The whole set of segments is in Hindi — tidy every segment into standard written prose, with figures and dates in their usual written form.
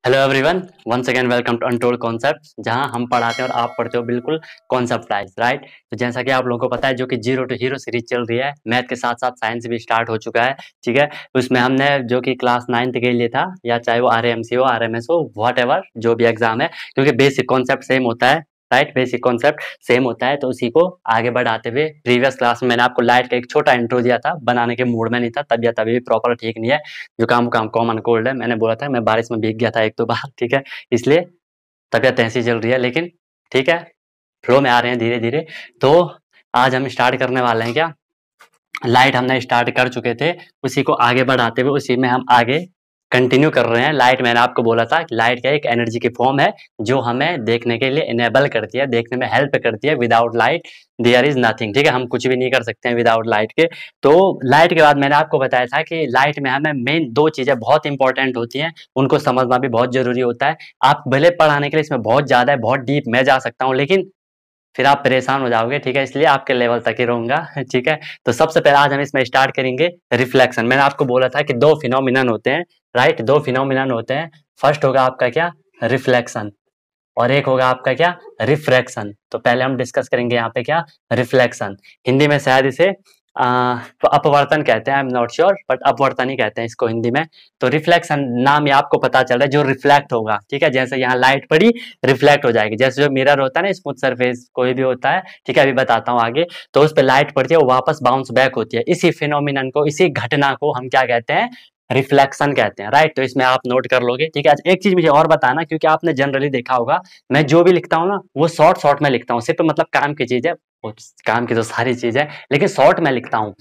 Hello everyone, once again welcome to untold concepts, जहां हम पढ़ाते हैं और आप पढ़ते हो बिल्कुल कॉन्सेप्ट वाइज, राइट। तो जैसा कि आप लोगों को पता है, जो कि जीरो टू हीरो सीरीज चल रही है, मैथ के साथ साथ साइंस भी स्टार्ट हो चुका है। ठीक है, उसमें हमने जो कि क्लास 9th के लिए था, या चाहे वो आरएमसी हो, आरएमएस हो, व्हाट एवर जो भी एग्जाम है, क्योंकि बेसिक कॉन्सेप्ट सेम होता है, राइट। बेसिक कॉन्सेप्ट सेम होता है, तो उसी को आगे बढ़ाते हुए प्रीवियस क्लास में मैंने आपको लाइट का एक छोटा इंट्रो दिया था, बनाने के मूड में नहीं था, तबीयत अभी भी प्रॉपर ठीक नहीं है, जुकाम काम कॉमन कोल्ड है। मैंने बोला था, मैं बारिश में भीग गया था एक दो बार, ठीक है, इसलिए तबीयत ऐसी चल रही है, लेकिन ठीक है, फ्लो में आ रहे हैं धीरे धीरे। तो आज हम स्टार्ट करने वाले हैं क्या, लाइट हमने स्टार्ट कर चुके थे, उसी को आगे बढ़ाते हुए उसी में हम आगे कंटिन्यू कर रहे हैं। लाइट मैंने आपको बोला था कि लाइट का एक एनर्जी की फॉर्म है जो हमें देखने के लिए इनेबल करती है, देखने में हेल्प करती है। Without light there is nothing, ठीक है, हम कुछ भी नहीं कर सकते हैं विदाउट लाइट के। तो लाइट के बाद मैंने आपको बताया था कि लाइट में हमें मेन दो चीजें बहुत इंपॉर्टेंट होती हैं, उनको समझना भी बहुत जरूरी होता है। आप भले पढ़ाने के लिए इसमें बहुत ज्यादा है, बहुत डीप मैं जा सकता हूँ, लेकिन फिर आप परेशान हो जाओगे, ठीक है, इसलिए आपके लेवल तक ही रहूंगा। ठीक है, तो सबसे पहले आज हम इसमें स्टार्ट करेंगे रिफ्लेक्शन। मैंने आपको बोला था कि दो फिनोमिनन होते हैं, राइट, दो फिनोमिनन होते हैं। फर्स्ट होगा आपका क्या, रिफ्लेक्शन, और एक होगा आपका क्या, रिफ्रैक्शन। तो पहले हम डिस्कस करेंगे यहाँ पे क्या, रिफ्लेक्शन। हिंदी में शायद इसे तो अपवर्तन कहते हैं, I am not sure, but अपवर्तन ही कहते हैं इसको हिंदी में। तो रिफ्लेक्शन नाम ये आपको पता चल रहा है, जो रिफ्लेक्ट होगा, ठीक है, जैसे यहाँ लाइट पड़ी, रिफ्लेक्ट हो जाएगी। जैसे जो मिरर होता है ना, स्मूथ सरफेस कोई भी होता है, ठीक है, अभी बताता हूँ आगे। तो उस पर लाइट पड़ती है, वो वापस बाउंस बैक होती है। इसी फिनोमिनन को, इसी घटना को हम क्या कहते हैं, रिफ्लेक्शन कहते हैं, राइट। तो इसमें आप नोट कर लोगे, ठीक है। एक चीज मुझे और बताना, क्योंकि आपने जनरली देखा होगा, मैं जो भी लिखता हूँ ना, वो शॉर्ट शॉर्ट में लिखता हूँ, सिर्फ मतलब काम की चीज है, काम की तो सारी चीज है, लेकिन शॉर्ट में लिखता हूँ,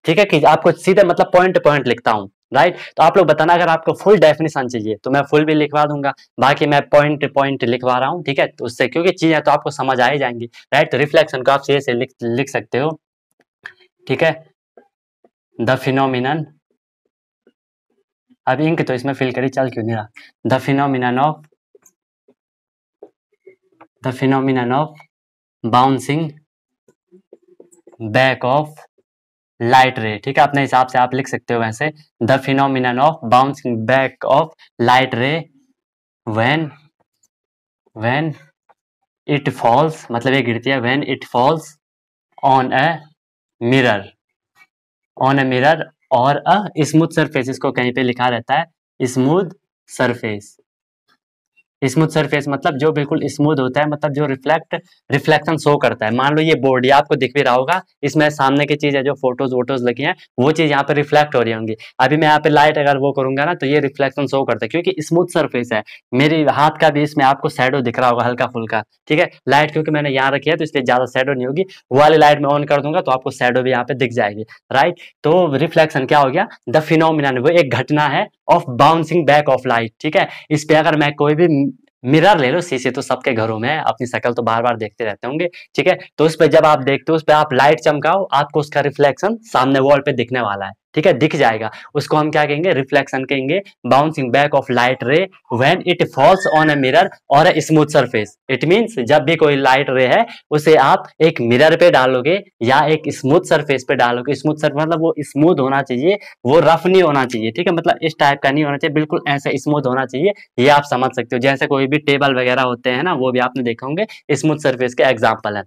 ठीक है, कि आपको सीधे मतलब पॉइंट पॉइंट लिखता हूँ, राइट। तो आप लोग बताना, अगर आपको फुल डेफिनेशन चाहिए तो मैं फुल भी लिखवा दूंगा, बाकी मैं पॉइंट पॉइंट लिखवा रहा हूँ, ठीक है, तो उससे क्योंकि चीजें तो आपको समझ आ ही जाएंगी, राइट। तो रिफ्लेक्शन को आप सीधे से लिख सकते हो, ठीक है। द फिनोमिनन, अब इंक तो इसमें फिल करी, चल क्यों नहीं रहा। The phenomenon of, the phenomenon of bouncing back of light रे, ठीक है, अपने हिसाब से आप लिख सकते हो वैसे। The phenomenon of bouncing back of light ray when when it false, मतलब ये गिरती है, when it falls on a mirror, on a mirror और अ स्मूथ सरफेस, इसको कहीं पे लिखा रहता है स्मूथ सरफेस। स्मूथ सरफेस मतलब जो बिल्कुल स्मूथ होता है, मतलब जो रिफ्लेक्शन शो करता है। मान लो ये बोर्ड, ये आपको दिख भी रहा होगा, इसमें सामने की चीज है, जो फोटोज वोटोज लगी हैं, वो चीज यहाँ पे रिफ्लेक्ट हो रही होंगी। अभी मैं यहाँ पे लाइट अगर वो करूंगा ना, तो ये रिफ्लेक्शन शो करता है, क्योंकि स्मूथ सरफेस है। मेरे हाथ का भी इसमें आपको शेडो दिख रहा होगा हल्का फुल्का, ठीक है। लाइट क्योंकि मैंने यहाँ रखी है, तो इसलिए ज्यादा शेडो नहीं होगी। वो वाली लाइट में ऑन कर दूंगा तो आपको शेडो भी यहाँ पे दिख जाएगी, राइट। तो रिफ्लेक्शन क्या हो गया, द फिनोमिनन, वो एक घटना है of bouncing back of light, ठीक है। इस पे अगर मैं कोई भी मिरर ले लो, शीशे तो सबके घरों में है, अपनी शक्ल तो बार बार देखते रहते होंगे, ठीक है। तो उस पे जब आप देखते हो, उस पे आप लाइट चमकाओ, आपको उसका रिफ्लेक्शन सामने वॉल पे दिखने वाला है, ठीक है, दिख जाएगा। उसको हम क्या कहेंगे, रिफ्लेक्शन कहेंगे। Bouncing back of light ray when it falls on a mirror और a smooth surface. It means जब भी कोई लाइट रे है, उसे आप एक मिरर पे डालोगे या एक स्मूथ सरफेस पे डालोगे। स्मूथ सरफेस मतलब वो स्मूथ होना चाहिए, वो रफ नहीं होना चाहिए, ठीक है, मतलब इस टाइप का नहीं होना चाहिए, बिल्कुल ऐसे स्मूथ होना चाहिए। ये आप समझ सकते हो, जैसे कोई भी टेबल वगैरह होते हैं ना, वो भी आपने देखे होंगे, स्मूथ सरफेस के एग्जाम्पल है।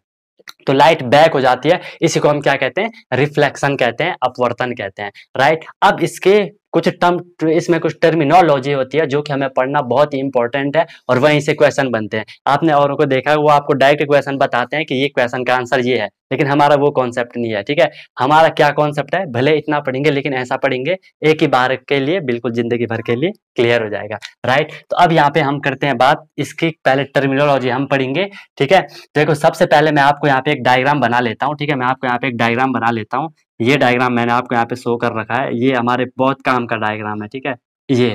तो लाइट बैक हो जाती है, इसी को हम क्या कहते हैं, रिफ्लेक्शन कहते हैं, अपवर्तन कहते हैं, राइट। अब इसके कुछ टर्म, इसमें कुछ टर्मिनोलॉजी होती है जो कि हमें पढ़ना बहुत ही इंपॉर्टेंट है, और वहीं से क्वेश्चन बनते हैं। आपने औरों को देखा है, वो आपको डायरेक्ट क्वेश्चन बताते हैं कि ये क्वेश्चन का आंसर ये है, लेकिन हमारा वो कॉन्सेप्ट नहीं है, ठीक है। हमारा क्या कॉन्सेप्ट है, भले इतना पढ़ेंगे, लेकिन ऐसा पढ़ेंगे एक ही बार के लिए, बिल्कुल जिंदगी भर के लिए क्लियर हो जाएगा, राइट। तो अब यहाँ पे हम करते हैं बात इसकी, पहले टर्मिनोलॉजी हम पढ़ेंगे, ठीक है। देखो, सबसे पहले मैं आपको यहाँ पे एक डायग्राम बना लेता हूँ, ठीक है, मैं आपको यहाँ पे एक डायग्राम बना लेता हूँ। ये डायग्राम मैंने आपको यहाँ पे शो कर रखा है, ये हमारे बहुत काम का डायग्राम है, ठीक है। ये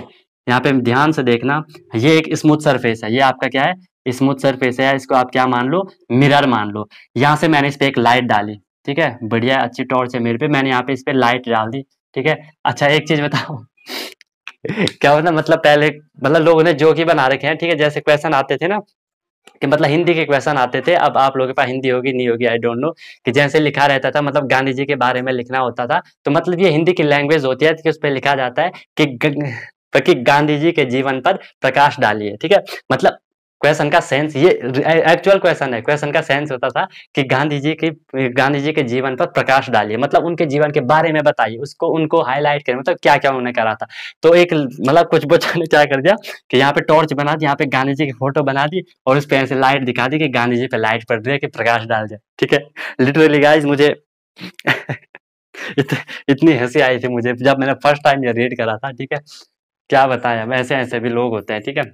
यहाँ पे ध्यान से देखना, ये एक स्मूथ सरफेस है, ये आपका क्या है, स्मूथ सरफेस है, इसको आप क्या मान लो, मिरर मान लो। यहाँ से मैंने इस पे एक लाइट डाली, ठीक है, बढ़िया अच्छी टॉर्च है मेरे पे, मैंने यहाँ पे इस पे लाइट डाल दी, ठीक है। अच्छा, एक चीज बताओ, क्या होता, मतलब पहले, मतलब लोगों ने जोक ही बना रखे हैं, ठीक है, जैसे क्वेश्चन आते थे ना, कि मतलब हिंदी के क्वेश्चन आते थे, अब आप लोगों के पास हिंदी होगी नहीं होगी, आई डोंट नो, कि जैसे लिखा रहता था, मतलब गांधी जी के बारे में लिखना होता था, तो मतलब ये हिंदी की लैंग्वेज होती है कि उस पर लिखा जाता है कि कि गांधी जी के जीवन पर प्रकाश डालिए। ठीक है, मतलब क्वेश्चन का सेंस, ये एक्चुअल क्वेश्चन है, क्वेश्चन का सेंस होता था कि गांधी जी के जीवन पर प्रकाश डालिए, मतलब उनके जीवन के बारे में बताइए, उसको उनको हाईलाइट करें, मतलब क्या क्या उन्होंने करा था। तो एक मतलब कुछ बच्चों ने क्या कर दिया कि यहाँ पे टॉर्च बना दी, यहाँ पे गांधी जी की फोटो बना दी और उस पे ऐसे लाइट दिखा दी कि गांधी जी पे लाइट पड़ रही है कि प्रकाश डाल जाए। ठीक है, लिटरली गाइस मुझे इतनी हंसी आई थी मुझे जब मैंने फर्स्ट टाइम ये रीड करा था। ठीक है, क्या बताया, ऐसे ऐसे भी लोग होते हैं। ठीक है,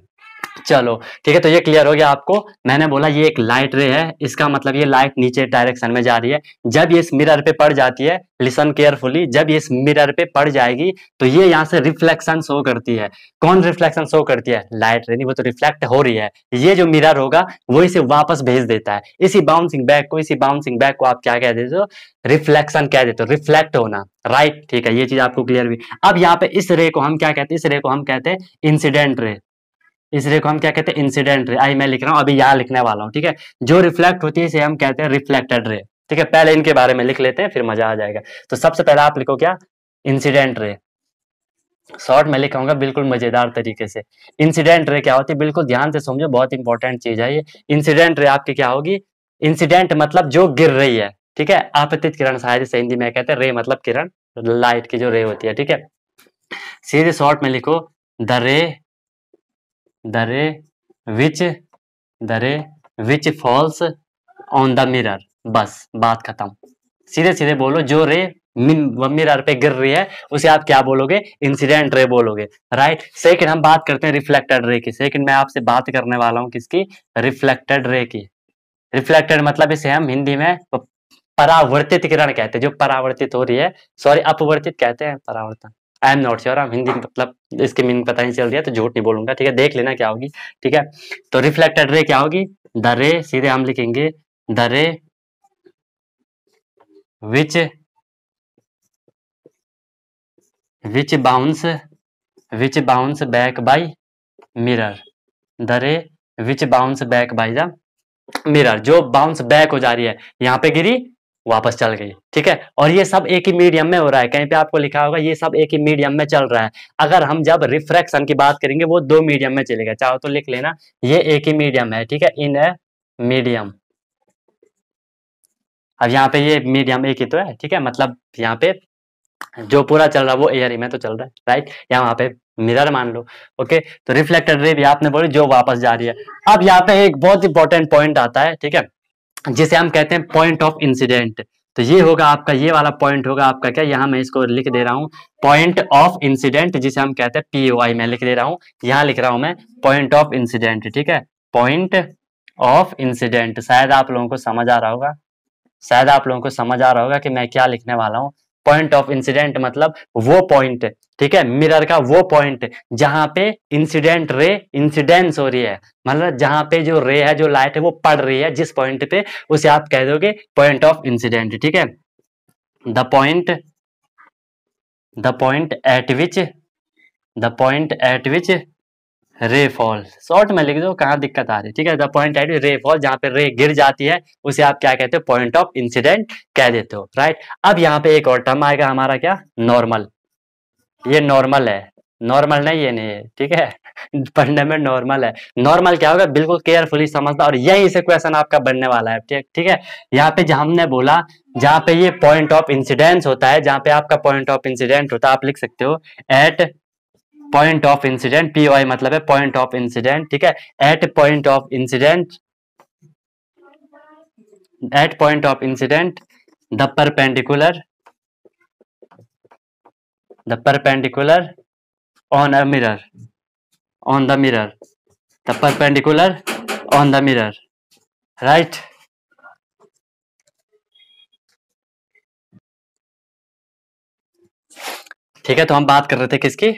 चलो ठीक है, तो ये क्लियर हो गया आपको। मैंने बोला ये एक लाइट रे है, इसका मतलब ये लाइट नीचे डायरेक्शन में जा रही है। जब ये इस मिरर पे पड़ जाती है, लिसन केयरफुली, जब ये इस मिरर पे पड़ जाएगी तो ये यहाँ से रिफ्लेक्शन शो करती है। कौन रिफ्लेक्शन शो करती है? लाइट रे, नहीं वो तो रिफ्लेक्ट हो रही है। ये जो मिरर होगा वो इसे वापस भेज देता है। इसी बाउंसिंग बैक को आप क्या कह देते हो? रिफ्लेक्शन कह देते हो, रिफ्लेक्ट होना। राइट, ठीक है, ये चीज आपको क्लियर हुई। अब यहाँ पे इस रे को हम क्या कहते हैं? इस रे को हम कहते हैं इंसिडेंट रे। इस रे को हम क्या कहते हैं? Incident ray. आई मैं लिख रहा हूँ, अभी यहाँ लिखने वाला हूँ। ठीक है, जो रिफ्लेक्ट होती है इसे हम कहते हैं रिफ्लेक्टेड रे। ठीक है, पहले इनके बारे में लिख लेते हैं, फिर मजा आ जाएगा। तो सबसे पहले आप लिखो क्या? Incident ray. शॉर्ट में लिखाऊंगा बिल्कुल मजेदार तरीके से। इंसिडेंट रे क्या होती है? बिल्कुल ध्यान से समझो, बहुत इंपॉर्टेंट चीज है ये। इंसिडेंट रे आपकी क्या होगी? इंसिडेंट मतलब जो गिर रही है। ठीक है, आपतित किरण शायद इसे हिंदी में कहते हैं, रे मतलब किरण, लाइट की जो रे होती है। ठीक है, सीधे शॉर्ट में लिखो द रे which falls on the mirror. बस बात खत्म। सीधे सीधे बोलो, जो रे मिरर पे गिर रही है उसे आप क्या बोलोगे? इंसिडेंट रे बोलोगे। राइट, सेकंड हम बात करते हैं रिफ्लेक्टेड रे की। सेकंड मैं आपसे बात करने वाला हूं किसकी? रिफ्लेक्टेड रे की। रिफ्लेक्टेड मतलब इसे हम हिंदी में परावर्तित किरण कहते हैं, जो परावर्तित हो रही है। सॉरी, अपवर्तित कहते हैं, परावर्तन आई एम नॉट श्योर। हम हिंदी मतलब इसकी मीनिंग पता नहीं चल रही है तो झूठ नहीं बोलूंगा। ठीक है, देख लेना क्या होगी। ठीक है, तो रिफ्लेक्टेड रे क्या होगी? द रे, सीधे हम लिखेंगे द रे विच bounce back by mirror. The रे विच bounce back by the mirror, जो बाउंस बैक हो जा रही है, यहाँ पे गिरी वापस चल गई। ठीक है, और ये सब एक ही मीडियम में हो रहा है। कहीं पे आपको लिखा होगा ये सब एक ही मीडियम में चल रहा है। अगर हम जब रिफ्रैक्शन की बात करेंगे वो दो मीडियम में चलेगा, चाहो तो लिख लेना, ये एक ही मीडियम है। ठीक है, इन ए मीडियम। अब यहाँ पे ये मीडियम एक ही तो है। ठीक है, मतलब यहाँ पे जो पूरा चल रहा है वो एयर ही में तो चल रहा है। राइट, या वहां पे मिरर मान लो। ओके, तो रिफ्लेक्टेड रे भी आपने बोली जो वापस जा रही है। अब यहाँ पे एक बहुत इंपॉर्टेंट पॉइंट आता है। ठीक है, जिसे हम कहते हैं पॉइंट ऑफ इंसिडेंट। तो ये होगा आपका, ये वाला पॉइंट होगा आपका क्या? यहाँ मैं इसको लिख दे रहा हूँ पॉइंट ऑफ इंसिडेंट, जिसे हम कहते हैं POI। मैं लिख दे रहा हूँ, यहाँ लिख रहा हूँ मैं पॉइंट ऑफ इंसिडेंट। ठीक है, पॉइंट ऑफ इंसिडेंट। शायद आप लोगों को समझ आ रहा होगा, कि मैं क्या लिखने वाला हूँ। पॉइंट ऑफ इंसिडेंट मतलब वो पॉइंट, ठीक है, मिरर का वो पॉइंट जहां पे इंसिडेंट रे इंसिडेंस हो रही है, मतलब जहां पे जो रे है, जो लाइट है वो पड़ रही है, जिस पॉइंट पे, उसे आप कह दोगे पॉइंट ऑफ इंसिडेंट। ठीक है, द पॉइंट एट विच रे फॉल। शॉर्ट में लिख दो, कहाँ दिक्कत आ रही है। ठीक है, द पॉइंट एट रे फॉल, जहां पे रे गिर जाती है उसे आप क्या कहते हो? पॉइंट ऑफ इंसिडेंट कह देते हो। राइट, अब यहाँ पे एक और टर्म आएगा हमारा, क्या? नॉर्मल। ये नॉर्मल है, नॉर्मल नहीं, ये नहीं है। ठीक है, पढ़ने में नॉर्मल है। नॉर्मल क्या होगा? बिल्कुल केयरफुली समझना, और यही से क्वेश्चन आपका बनने वाला है। ठीक है, यहाँ पे जहाँ हमने बोला, जहाँ पे ये पॉइंट ऑफ इंसिडेंस होता है, जहाँ पे आपका पॉइंट ऑफ इंसिडेंट होता है, आप लिख सकते हो at point of incident. POI मतलब है पॉइंट ऑफ इंसिडेंट। ठीक है, at point of incident the perpendicular on a mirror on the mirror the perpendicular on the mirror। right, ठीक है, तो हम बात कर रहे थे किसकी?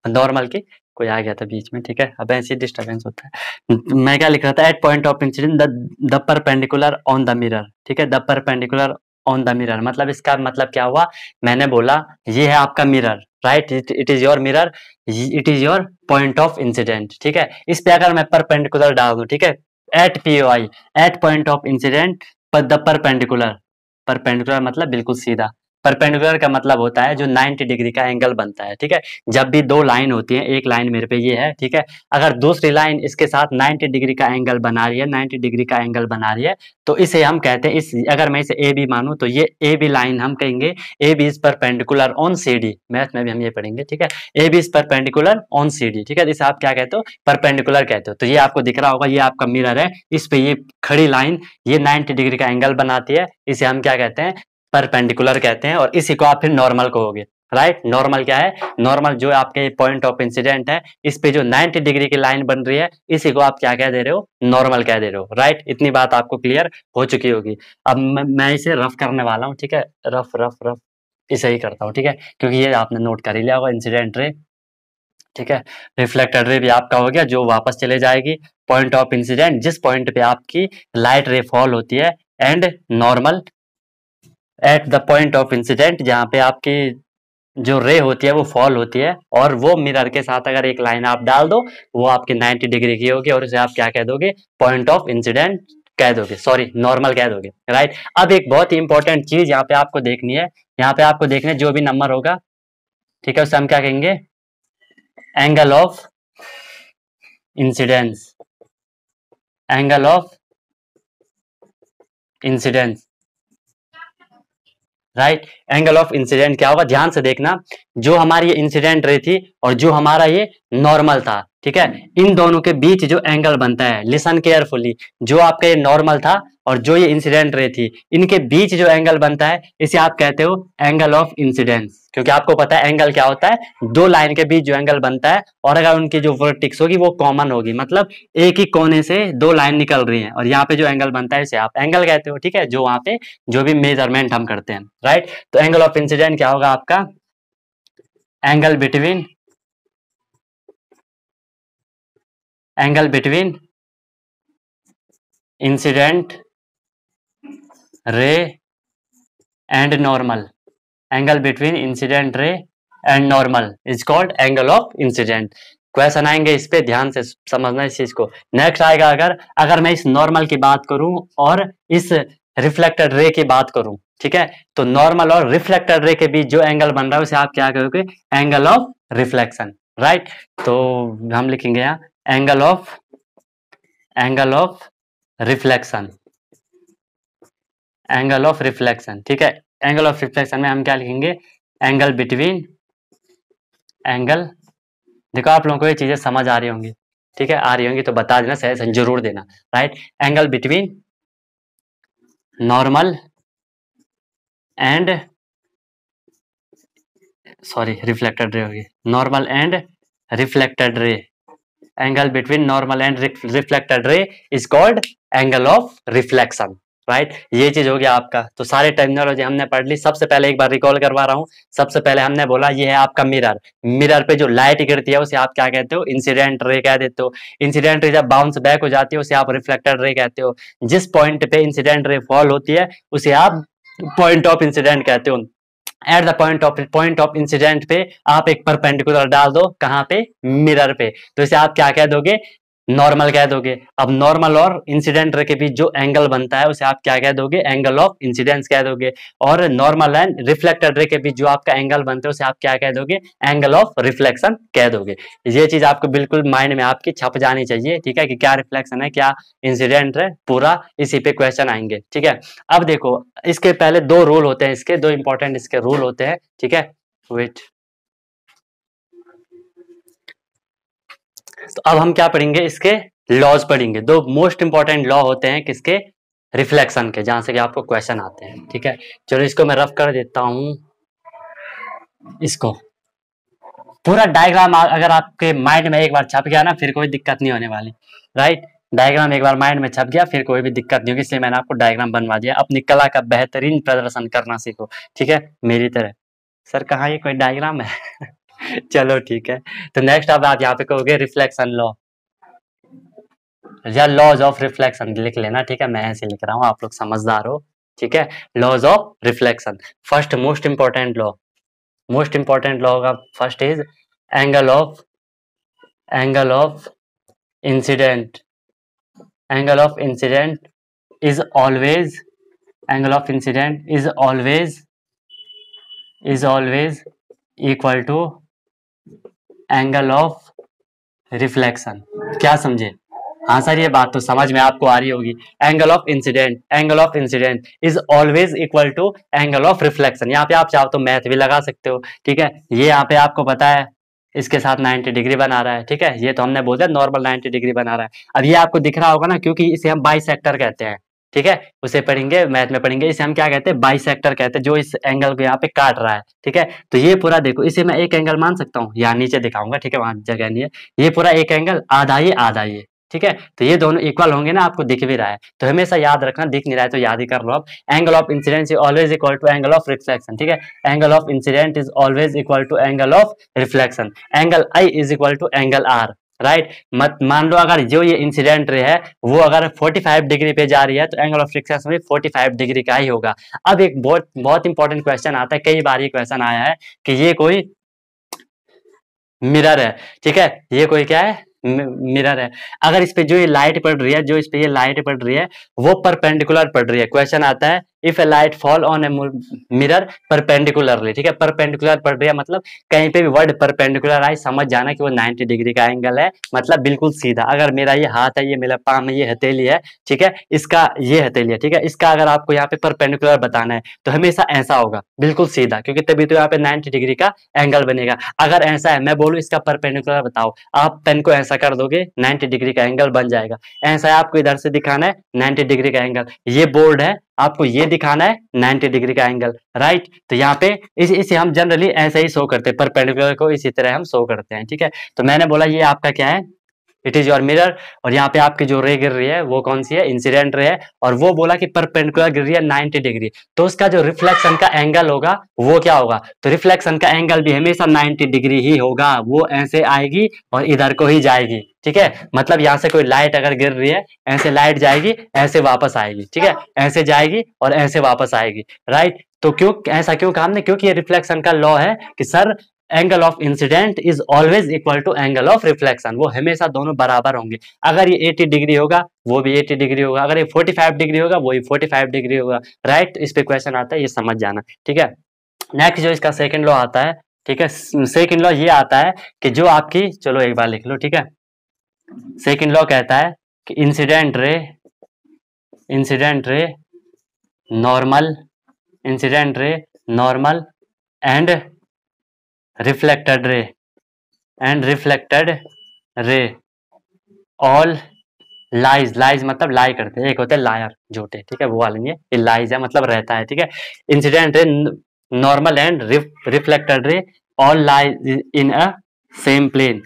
नॉर्मल की। कोई आ गया था बीच में। ठीक है, अब ऐसे डिस्टर्बेंस होता है। मैं क्या लिख रहा था? At point of incident the perpendicular on the mirror. ठीक है, the perpendicular on the mirror मतलब इसका मतलब क्या हुआ? मैंने बोला ये है आपका mirror. Right, it is your mirror, it is your point of incident. ठीक है, इस पे अगर मैं परपेंडिकुलर डाल दूं, ठीक है, at POI, at point of incident पर द परपेंडिकुलर मतलब बिल्कुल सीधा। परपेंडिकुलर का मतलब होता है जो 90 डिग्री का एंगल बनता है, ठीक है। जब भी दो लाइन होती है, एक लाइन मेरे पे ये है, ठीक है, अगर दूसरी लाइन इसके साथ 90 डिग्री का एंगल बना रही है, 90 डिग्री का एंगल बना रही है, तो इसे हम कहते हैं, इस अगर मैं इसे ए बी मानूं तो ये ए बी लाइन हम कहेंगे A B is perpendicular on C D. Math में भी हम ये पढ़ेंगे, ठीक है, A B is perpendicular on C D, ठीक है। इसे आप क्या कहते हो, परपेंडिकुलर कहते हो। तो ये आपको दिख रहा होगा, ये आपका मिरर है, इस पे ये खड़ी लाइन ये 90 डिग्री का एंगल बनाती है, इसे हम क्या कहते हैं, परपेंडिकुलर कहते हैं। और इसी को आप फिर नॉर्मल कहोगे, राइट। नॉर्मल क्या है, नॉर्मल जो आपके पॉइंट ऑफ इंसिडेंट है, इस पे जो 90 डिग्री की लाइन बन रही है, इसी को आप क्या कह दे रहे हो, नॉर्मल कह दे रहे हो, राइट। इतनी बात आपको क्लियर हो चुकी होगी। अब मैं इसे रफ करने वाला हूँ, ठीक है, रफ रफ रफ इसे ही करता हूँ, ठीक है, क्योंकि ये आपने नोट कर ही लिया होगा, इंसिडेंट रे, ठीक है, रिफ्लेक्टेड रे भी आपका हो गया, जो वापस चले जाएगी। पॉइंट ऑफ इंसिडेंट, जिस पॉइंट पे आपकी लाइट रे फॉल होती है, and normal at the point of incident, जहाँ पे आपकी जो रे होती है वो फॉल होती है, और वो मिरर के साथ अगर एक लाइन आप डाल दो, वो आपकी 90 डिग्री की होगी, और उसे आप क्या कह दोगे, पॉइंट ऑफ इंसिडेंट कह दोगे, सॉरी नॉर्मल कह दोगे, राइट। अब एक बहुत ही इंपॉर्टेंट चीज यहाँ पे आपको देखनी है, यहाँ पे आपको देखना है जो भी नंबर होगा, ठीक है, उसे हम क्या कहेंगे, angle of incidence, angle of incidence, right. Angle of incident क्या होगा, ध्यान से देखना, जो हमारी ये इंसिडेंट रे थी और जो हमारा ये नॉर्मल था, ठीक है, इन दोनों के बीच जो एंगल बनता है, लिसन केयरफुली, जो आपका ये नॉर्मल था और जो ये इंसिडेंट रे थी, इनके बीच जो एंगल बनता है, इसे आप कहते हो एंगल ऑफ इंसिडेंस। क्योंकि आपको पता है एंगल क्या होता है, दो लाइन के बीच जो एंगल बनता है, और अगर उनकी जो वर्टिक्स होगी वो कॉमन होगी, मतलब एक ही कोने से दो लाइन निकल रही है, और यहाँ पे जो एंगल बनता है इसे आप एंगल कहते हो, ठीक है, जो वहां पे जो भी मेजरमेंट हम करते हैं, राइट। तो एंगल ऑफ इंसिडेंट क्या होगा आपका, angle between incident ray and normal, angle between incident ray and normal is called angle of incident. Question आएंगे इस पे, ध्यान से समझना इस चीज को। नेक्स्ट आएगा, अगर अगर मैं इस नॉर्मल की बात करूं और इस रिफ्लेक्टेड रे की बात करूं, ठीक है, तो नॉर्मल और रिफ्लेक्टेड रे के बीच जो एंगल बन रहा है उसे आप क्या कहोगे, एंगल ऑफ रिफ्लेक्शन, राइट। तो हम लिखेंगे यहाँ angle of reflection, angle of reflection, ठीक है। एंगल ऑफ रिफ्लेक्शन में हम क्या लिखेंगे, एंगल बिटवीन, एंगल, देखो आप लोगों को ये चीजें समझ आ रही होंगी, ठीक है, आ रही होंगी तो बता देना, सही जरूर देना, right. Angle between normal and, sorry reflected ray होगी, normal and reflected ray, angle between normal and reflected ray is called angle of reflection, right. ये चीज हो गया आपका। तो सारे टर्मिनोलॉजी हमने पढ़ ली। सबसे पहले एक बार रिकॉल करवा रहा हूँ। सबसे पहले हमने बोला ये है आपका मिरर, मिरर पे जो लाइट गिरती है उसे आप क्या कहते हो, इंसिडेंट रे कह देते हो। इंसिडेंट रे जब बाउंस बैक हो जाती है उसे आप रिफ्लेक्टेड रे कहते हो। जिस पॉइंट पे इंसिडेंट रे फॉल होती है उसे आप पॉइंट ऑफ इंसिडेंट कहते हो। At the point of incident पे आप एक परपेंडिकुलर डाल दो, कहां पे, मिरर पे, तो इसे आप क्या कह दोगे, नॉर्मल कह दोगे। अब नॉर्मल और इंसिडेंट रे के बीच जो एंगल बनता है उसे आप क्या कह दोगे, एंगल ऑफ इंसिडेंस कह दोगे। और नॉर्मल एंड रिफ्लेक्टेड रे के बीच जो आपका एंगल बनते है उसे आप क्या कह दोगे, एंगल ऑफ रिफ्लेक्शन कह दोगे। ये चीज आपको बिल्कुल माइंड में आपकी छप जानी चाहिए, ठीक है, कि क्या रिफ्लेक्शन है क्या इंसिडेंट है, पूरा इसी पे क्वेश्चन आएंगे, ठीक है। अब देखो इसके पहले दो रूल होते हैं, इसके दो इंपॉर्टेंट इसके रूल होते हैं, ठीक है। वेट, तो अब हम क्या पढ़ेंगे, इसके लॉज पढ़ेंगे। दो मोस्ट इंपॉर्टेंट लॉ होते हैं किसके, रिफ्लेक्शन के, जहां से कि आपको क्वेश्चन आते हैं, ठीक है। चलो इसको मैं रफ कर देता हूं। इसको पूरा डायग्राम अगर आपके माइंड में एक बार छप गया ना, फिर कोई दिक्कत नहीं होने वाली, राइट। डायग्राम एक बार माइंड में छप गया फिर कोई भी दिक्कत नहीं होगी, इसलिए मैंने आपको डायग्राम बनवा दिया। अपनी कला का बेहतरीन प्रदर्शन करना सीखो, ठीक है, मेरी तरह। सर कहाँ ये कोई डायग्राम है चलो ठीक है। तो नेक्स्ट अब आप यहाँ पे कहोगे रिफ्लेक्शन लॉ, या लॉज ऑफ रिफ्लेक्शन लिख लेना, ठीक है, मैं ऐसे लिख रहा हूँ, आप लोग समझदार हो, ठीक है। Laws of reflection, first most important law, most important law का first is angle of incident, angle of incident is always, angle of incident is always is always equal to angle of reflection. क्या समझे? हाँ सर, ये बात तो समझ में आपको आ रही होगी। Angle of incident is always equal to angle of reflection. यहाँ पे आप चाहो तो मैथ भी लगा सकते हो, ठीक है। ये यहाँ पे आपको पता है इसके साथ 90 डिग्री बना रहा है, ठीक है। ये तो हमने बोल दिया नॉर्मल 90 डिग्री बना रहा है। अब ये आपको दिख रहा होगा ना, क्योंकि इसे हम बाइसेक्टर कहते हैं, ठीक है। उसे पढ़ेंगे, मैथ में पढ़ेंगे। इसे हम क्या कहते हैं? बाइसेक्टर कहते हैं, जो इस एंगल को यहाँ पे काट रहा है, ठीक है। तो ये पूरा देखो, इसे मैं एक एंगल मान सकता हूँ, यहाँ नीचे दिखाऊंगा, ठीक है, वहां जगह नहीं है। ये पूरा एक एंगल, आधा ये, ठीक है। तो ये दोनों इक्वल होंगे ना, आपको दिख भी रहा है, तो हमेशा याद रखना। दिख नहीं रहा है तो याद ही कर लो आप। Angle of incidence is always equal to angle of reflection, ठीक है। Angle of incident is always equal to angle of reflection. Angle I is equal to angle R, right. मत मान लो अगर जो ये इंसिडेंट रे है वो अगर 45 डिग्री पे जा रही है, तो एंगल ऑफ रिफ्लेक्शन भी 45 डिग्री का ही होगा। अब एक बहुत बहुत इंपॉर्टेंट क्वेश्चन आता है, कई बार ये क्वेश्चन आया है कि ये कोई मिरर है, ठीक है। ये कोई क्या है? मिरर है। अगर इस पे जो ये लाइट पड़ रही है, जो इस पे ये लाइट पड़ रही है, वो परपेंडिकुलर पड़ रही है। क्वेश्चन आता है if A light fall on a mirror perpendicularly, ठीक है। परपेंडिकुलर पड़ रही है मतलब कहीं पे भी वर्ड परपेंडिकुलर आए, समझ जाना कि वो 90 डिग्री का एंगल है, मतलब बिल्कुल सीधा। अगर मेरा ये हाथ है, ये मेरा पाम है, ये हथेली है, ठीक है, इसका ये हथेली है, ठीक है, इसका अगर आपको यहाँ पे परपेंडिकुलर बताना है तो हमेशा ऐसा होगा, बिल्कुल सीधा, क्योंकि तभी तो यहाँ पे 90 डिग्री का एंगल बनेगा। अगर ऐसा है, मैं बोलूँ इसका परपेंडिकुलर बताओ, आप पेन को ऐसा कर दोगे, 90 डिग्री का एंगल बन जाएगा। ऐसा है, आपको इधर से दिखाना है 90 डिग्री का एंगल, ये बोर्ड है, आपको ये दिखाना है 90 डिग्री का एंगल, राइट। तो यहाँ पे इसे हम जनरली ऐसे ही शो करते हैं, परपेंडिकुलर को इसी तरह हम शो करते हैं, ठीक है। तो मैंने बोला ये आपका क्या है? It is your mirror. और यहाँ पे आपकी जो रे गिर रही है वो कौन सी है? इंसिडेंट रे है। और वो बोला कि परपेंडिकुलर गिर रही है 90 डिग्री, तो उसका जो रिफ्लेक्शन का एंगल होगा वो क्या होगा? तो रिफ्लेक्शन का एंगल भी हमेशा 90 डिग्री ही होगा, वो ऐसे आएगी और इधर को ही जाएगी, ठीक है। मतलब यहाँ से कोई लाइट अगर गिर रही है, ऐसे लाइट जाएगी, ऐसे वापस आएगी, ठीक है, ऐसे जाएगी और ऐसे वापस आएगी, राइट। तो क्यों ऐसा क्यों कहा हमने? क्योंकि ये रिफ्लेक्शन का लॉ है कि sir angle of incident is always equal to angle of reflection, वो हमेशा दोनों बराबर होंगे। अगर ये 80 डिग्री होगा वो भी 80 डिग्री होगा, अगर ये 45 डिग्री होगा वो भी 45 डिग्री होगा, राइट। इस पे क्वेश्चन आता है, ये समझ जाना, ठीक है। नेक्स्ट जो इसका सेकंड लॉ आता है, ठीक है, सेकंड लॉ ये आता है कि जो आपकी, चलो एक बार लिख लो, ठीक है। सेकंड लॉ कहता है कि incident ray normal, incident ray normal and reflected ray all lies मतलब लाई करते हैं, एक होते हैं लायर, झूठे, ठीक है, वो वाले नहीं है, ये लाइज है मतलब रहता है, ठीक है। Incident ray normal and reflected ray all lies in a same plane,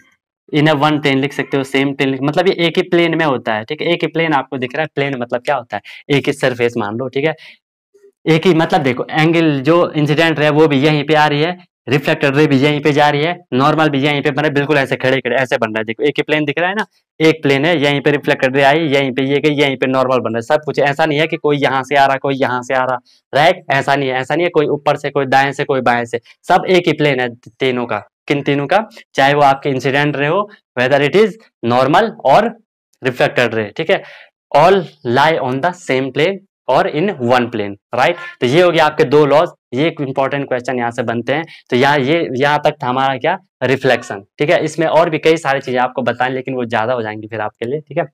in a one plane लिख सकते हो, सेम प्लेन मतलब ये एक ही प्लेन में होता है, ठीक है। एक ही प्लेन आपको दिख रहा है, प्लेन मतलब क्या होता है? एक ही सरफेस मान लो, ठीक है। एक ही मतलब देखो, एंगल जो इंसिडेंट है वो भी यहीं पे आ रही है, रिफ्लेक्टेड रे भी यहीं पे जा रही है, नॉर्मल भी यहीं पे बन रहा है, बिल्कुल ऐसे खड़े खड़े ऐसे बन रहा है। देखो एक ही प्लेन दिख रहा है ना, एक प्लेन है, यहीं पे रिफ्लेक्टेड रे आई, यहीं पे ये गई, यहीं पे नॉर्मल बन रहा है। सब कुछ ऐसा नहीं है कि कोई यहाँ से आ रहा, कोई यहाँ से आ रहा, राइट। ऐसा नहीं है, ऐसा नहीं है कोई ऊपर से, कोई दाएं से, कोई बाएं से, सब एक ही प्लेन है तीनों का। किन तीनों का? चाहे वो आपके इंसिडेंट रे हो, वेदर इट इज नॉर्मल और रिफ्लेक्टेड रे, ठीक है, all lie on the same plane और इन वन प्लेन, राइट। तो ये हो गया आपके दो लॉज, ये एक इंपॉर्टेंट क्वेश्चन यहाँ से बनते हैं। तो यहाँ तक था हमारा क्या? रिफ्लेक्शन, ठीक है। इसमें और भी कई सारी चीजें आपको बताएं, लेकिन वो ज्यादा हो जाएंगी फिर आपके लिए, ठीक है।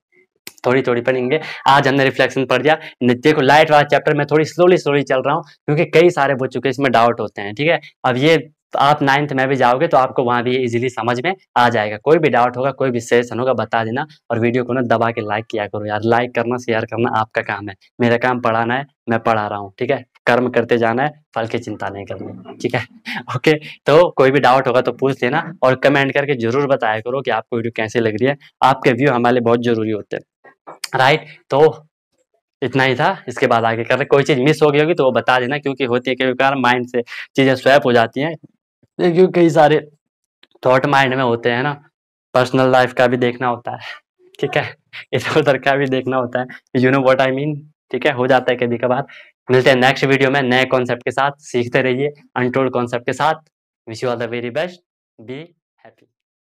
थोड़ी थोड़ी पढ़ेंगे, आज हमने रिफ्लेक्शन पढ़ दिया। देखो लाइट वाला चैप्टर में थोड़ी स्लोली चल रहा हूँ, क्योंकि कई सारे बच्चों के इसमें डाउट होते हैं, ठीक है। अब ये आप 9th में भी जाओगे तो आपको वहां भी इजीली समझ में आ जाएगा। कोई भी डाउट होगा, कोई भी सेशन होगा, बता देना। और वीडियो को ना दबा के लाइक किया करो यार, लाइक करना, शेयर करना आपका काम है, मेरा काम पढ़ाना है, मैं पढ़ा रहा हूँ, ठीक है। कर्म करते जाना है, फल की चिंता नहीं करनी, ठीक है। ओके, तो कोई भी डाउट होगा तो पूछ लेना, और कमेंट करके जरूर बताया करो कि आपको वीडियो कैसी लग रही है। आपके व्यू हमारे लिए बहुत जरूरी होते हैं, राइट। तो इतना ही था, इसके बाद आगे कर रहे, कोई चीज मिस हो गई होगी तो वो बता देना, क्योंकि होती है कई बार माइंड से चीजें स्वैप हो जाती हैं, क्योंकि कई सारे थॉट माइंड में होते हैं ना, पर्सनल लाइफ का भी देखना होता है, ठीक है, इधर उधर का भी देखना होता है, you know what I mean, ठीक है, हो जाता है कभी कभार। मिलते हैं नेक्स्ट वीडियो में नए कॉन्सेप्ट के साथ, सीखते रहिए अनटोल्ड कॉन्सेप्ट के साथ। Wish you all the very best, be happy.